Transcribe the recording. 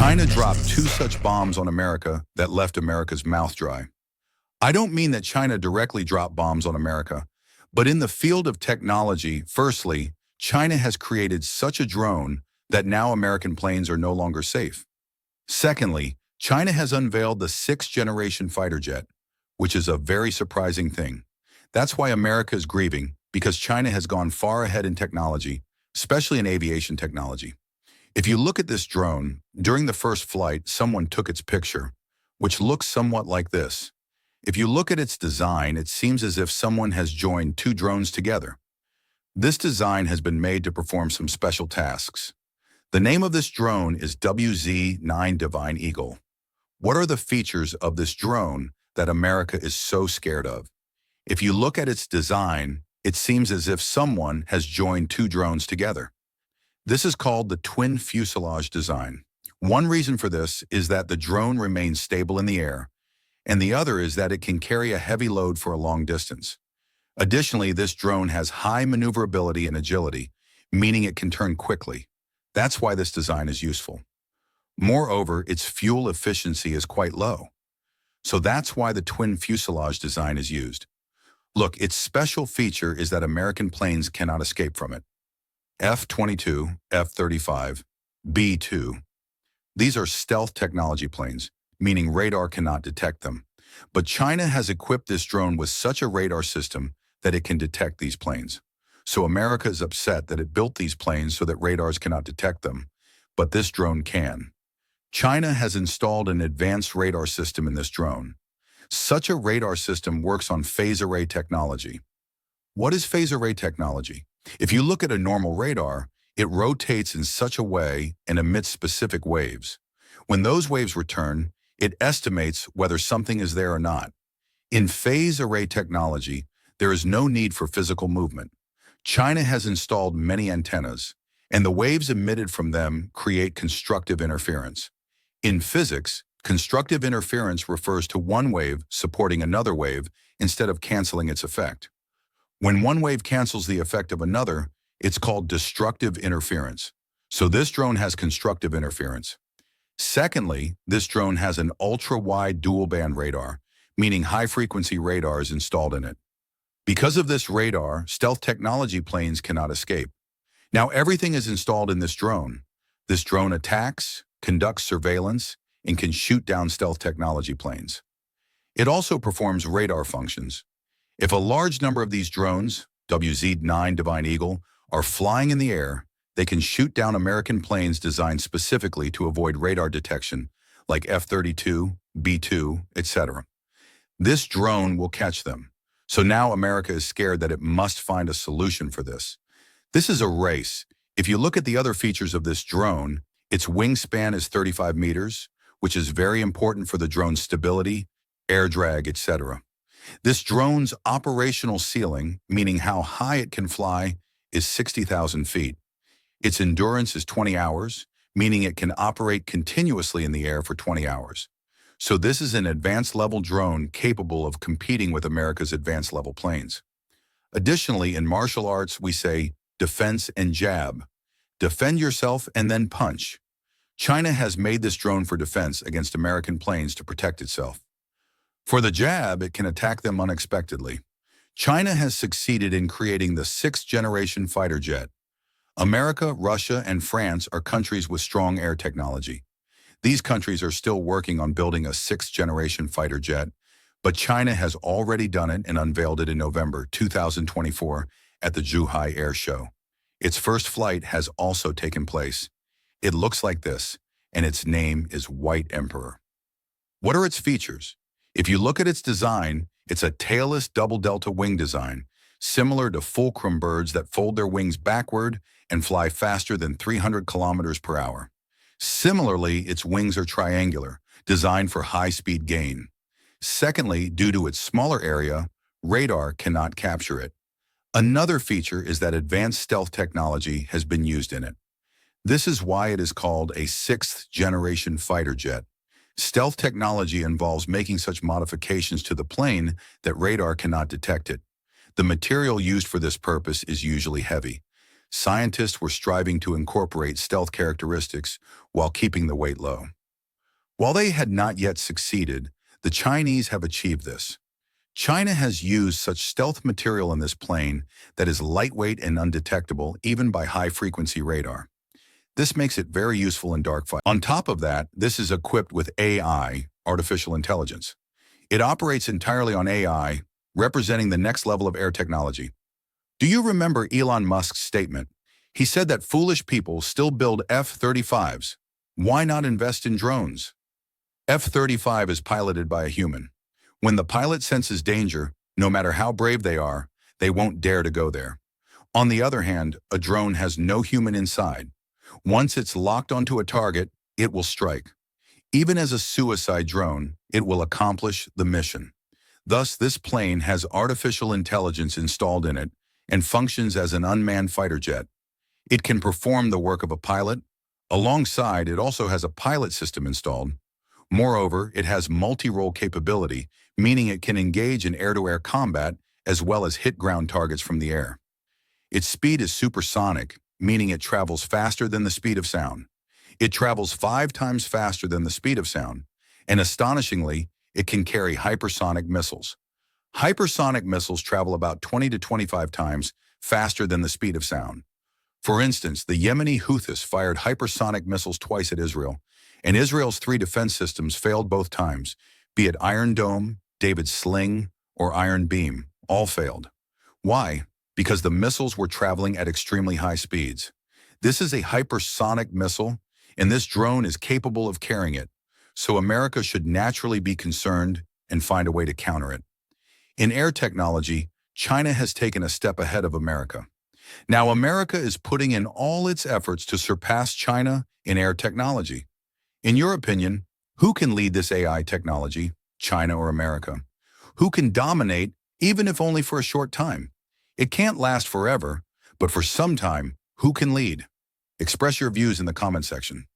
China dropped two such bombs on America that left America's mouth dry. I don't mean that China directly dropped bombs on America, but in the field of technology, firstly, China has created such a drone that now American planes are no longer safe. Secondly, China has unveiled the sixth-generation fighter jet, which is a very surprising thing. That's why America is grieving, because China has gone far ahead in technology, especially in aviation technology. If you look at this drone, during the first flight, someone took its picture, which looks somewhat like this. If you look at its design, it seems as if someone has joined two drones together. This design has been made to perform some special tasks. The name of this drone is WZ-9 Divine Eagle. What are the features of this drone that America is so scared of? If you look at its design, it seems as if someone has joined two drones together. This is called the twin-fuselage design. One reason for this is that the drone remains stable in the air, and the other is that it can carry a heavy load for a long distance. Additionally, this drone has high maneuverability and agility, meaning it can turn quickly. That's why this design is useful. Moreover, its fuel efficiency is quite low. So that's why the twin fuselage design is used. Look, its special feature is that American planes cannot escape from it. F-22, F-35, B-2. These are stealth technology planes, meaning radar cannot detect them. But China has equipped this drone with such a radar system that it can detect these planes. So America is upset that it built these planes so that radars cannot detect them, but this drone can. China has installed an advanced radar system in this drone. Such a radar system works on phase array technology. What is phase array technology? If you look at a normal radar, it rotates in such a way and emits specific waves. When those waves return, it estimates whether something is there or not. In phase array technology, there is no need for physical movement. China has installed many antennas, and the waves emitted from them create constructive interference. In physics, constructive interference refers to one wave supporting another wave instead of canceling its effect. When one wave cancels the effect of another, it's called destructive interference. So this drone has constructive interference. Secondly, this drone has an ultra-wide dual-band radar, meaning high-frequency radar is installed in it. Because of this radar, stealth technology planes cannot escape. Now everything is installed in this drone. This drone attacks, conducts surveillance, and can shoot down stealth technology planes. It also performs radar functions. If a large number of these drones, WZ-9 Divine Eagle, are flying in the air, they can shoot down American planes designed specifically to avoid radar detection, like F-32, B-2, etc. This drone will catch them. So now America is scared that it must find a solution for this. This is a race. If you look at the other features of this drone, its wingspan is 35 meters, which is very important for the drone's stability, air drag, etc. This drone's operational ceiling, meaning how high it can fly, is 60,000 feet. Its endurance is 20 hours, meaning it can operate continuously in the air for 20 hours. So this is an advanced level drone capable of competing with America's advanced level planes. Additionally, in martial arts, we say defense and jab. Defend yourself and then punch. China has made this drone for defense against American planes to protect itself. For the jab, it can attack them unexpectedly. China has succeeded in creating the sixth-generation fighter jet. America, Russia, and France are countries with strong air technology. These countries are still working on building a sixth-generation fighter jet, but China has already done it and unveiled it in November 2024 at the Zhuhai Air Show. Its first flight has also taken place. It looks like this, and its name is White Emperor. What are its features? If you look at its design, it's a tailless double delta wing design, similar to fulcrum birds that fold their wings backward and fly faster than 300 kilometers per hour. Similarly, its wings are triangular, designed for high-speed gain. Secondly, due to its smaller area, radar cannot capture it. Another feature is that advanced stealth technology has been used in it. This is why it is called a sixth-generation fighter jet. Stealth technology involves making such modifications to the plane that radar cannot detect it. The material used for this purpose is usually heavy. Scientists were striving to incorporate stealth characteristics while keeping the weight low. While they had not yet succeeded, the Chinese have achieved this. China has used such stealth material in this plane that is lightweight and undetectable even by high-frequency radar. This makes it very useful in dark fight. On top of that, this is equipped with AI, artificial intelligence. It operates entirely on AI, representing the next level of air technology. Do you remember Elon Musk's statement? He said that foolish people still build F-35s. Why not invest in drones? F-35 is piloted by a human. When the pilot senses danger, no matter how brave they won't dare to go there. On the other hand, a drone has no human inside. Once it's locked onto a target, it will strike. Even as a suicide drone, it will accomplish the mission. Thus, this plane has artificial intelligence installed in it and functions as an unmanned fighter jet. It can perform the work of a pilot. Alongside, it also has a pilot system installed. Moreover, it has multi-role capability, meaning it can engage in air-to-air combat as well as hit ground targets from the air. Its speed is supersonic, meaning it travels faster than the speed of sound. It travels 5 times faster than the speed of sound, and astonishingly, it can carry hypersonic missiles. Hypersonic missiles travel about 20 to 25 times faster than the speed of sound. For instance, the Yemeni Houthis fired hypersonic missiles twice at Israel, and Israel's 3 defense systems failed both times, be it Iron Dome, David's Sling, or Iron Beam, all failed. Why? Because the missiles were traveling at extremely high speeds. This is a hypersonic missile, and this drone is capable of carrying it, so America should naturally be concerned and find a way to counter it. In air technology, China has taken a step ahead of America. Now America is putting in all its efforts to surpass China in air technology. In your opinion, who can lead this AI technology, China or America? Who can dominate, even if only for a short time? It can't last forever, but for some time, who can lead? Express your views in the comment section.